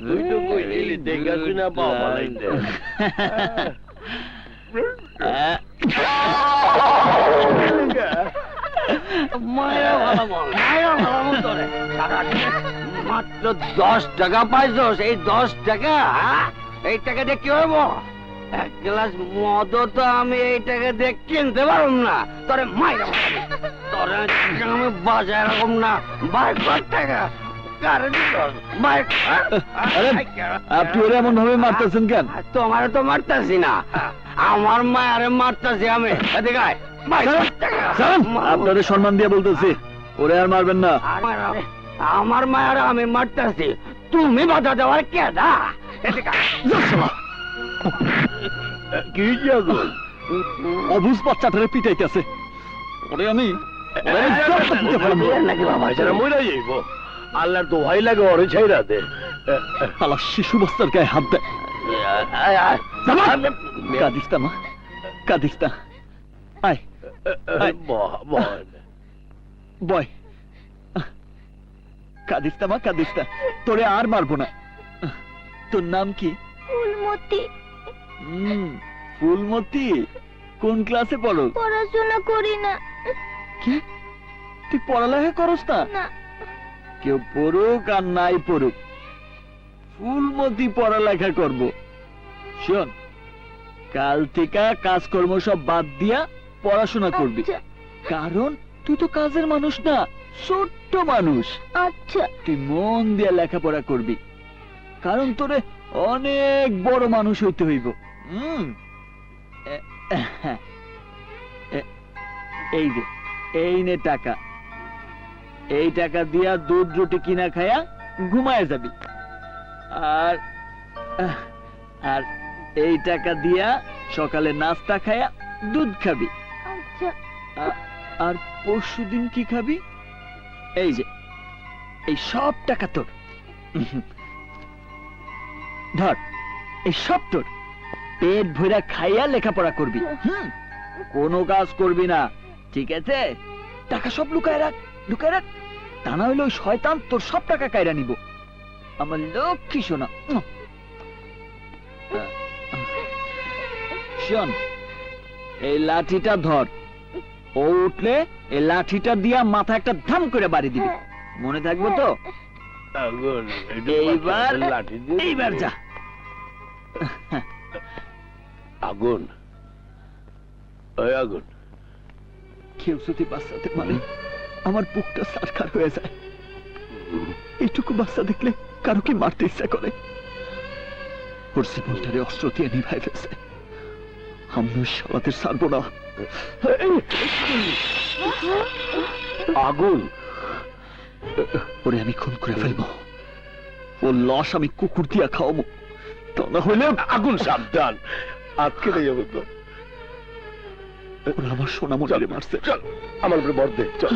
তুই তো কইলি দেখা শুনা বাবা লাইতে মাত্র 10 টাকা পাইছস, এই 10 টাকা এই টাকা দিয়ে কি হইব? এক গ্লাস মদ তো আমি এই টাকা দিয়ে কিনতে পারব না। তোরে মাইরা তোরে আমি বাজার রকম না বাইক টাকা আপনি ওরা এমন ভাবে মারতেছেন কেন? তোমার তো মারতাছি না, আমার মায়ারে মারতাছি আমি। আপনাদের সম্মান দিয়ে বলতেছি, ওরে আর মারবেন না। আমার মায়ারে আমি মারতাছি, তুমি বাধা দেওয়ার কে দা? কি আগুন? অবুঝ বাচ্চাটারে পিটাইতেছে, ওরে আমি নাকি বাবা মরে যাইব। আল্লাহর দোহাই লাগে ওরে ছাইরা দে। আলা শিশু বস্তার গায়ে হাত দেয়। কাঁদিস না মা, কাঁদিস না। আয় বয়, কাঁদিস না মা, কাঁদিস না। তোরে আর মারবো না। তোর নাম কি? ফুলমতি। ফুলমতি, কোন ক্লাসে পড়ো? পড়াশোনা করি না। কি তুই পড়ালেখা করস না? না। কেউ পড়ুক আর নাই পড়ুক, ফুলমতি পড়ালেখা করব। শোন, কাল থেকে কাজকর্ম সব বাদ দিয়া পড়াশোনা করবি। কারণ তুই তো কাজের মানুষ না, ছোট্ট মানুষ। আচ্ছা। তুই মন দিয়ে লেখাপড়া করবি, কারণ তোরে অনেক বড় মানুষ হইতে হইব। এই যে, এই নে টাকা। এই টাকা দিয়া দুধ রুটি কিনা খায়া ঘুমায় যাবি। আর আর এই টাকা দিয়া সকালে নাস্তা খায়া দুধ খাবি। আচ্ছা। আর পরশুদিন কি খাবি? এই যে, এই সব টাকা তোর। ধর, এই সব তোর। পেট ভরা খাইয়া লেখাপড়া করবি। কোনো কাজ করবি না, ঠিক আছে? টাকা সব লুকায় রাখ, লুকায় রাখ। তা না হইলে ওই শয়তান তোর সব টাকা কাইরা নিব। আমার লক্ষ্মী সোনা। শোন, এই লাঠিটা ধর। ও উঠলে এই লাঠিটা দিয়া মাথা একটা ধাম করে বাড়ি দিবি। মনে থাকবো তো? এইবার এইবার যা। আগুন, ওই আগুন, কেউ যদি বাচ্চাতে মানে আমার বুকটা সারখার হয়ে যায়। এইটুকু বাচ্চা দেখলে কারো কি মারতে ইচ্ছা করে? ওর জীবনটারে অস্ত্র দিয়ে নিভাই ফেলছে। আমি সালাদের ছাড়বো না। আগুন, ওরে আমি খুন করে ফেলবো। ওর লাশ আমি কুকুর দিয়া খাওয়াবো। তা না হইলে আগুন সাবধান, আটকে যাবে তো। ওরা আমার সোনামণিরে মারছে। চল আমার উপরে বর দে, চল।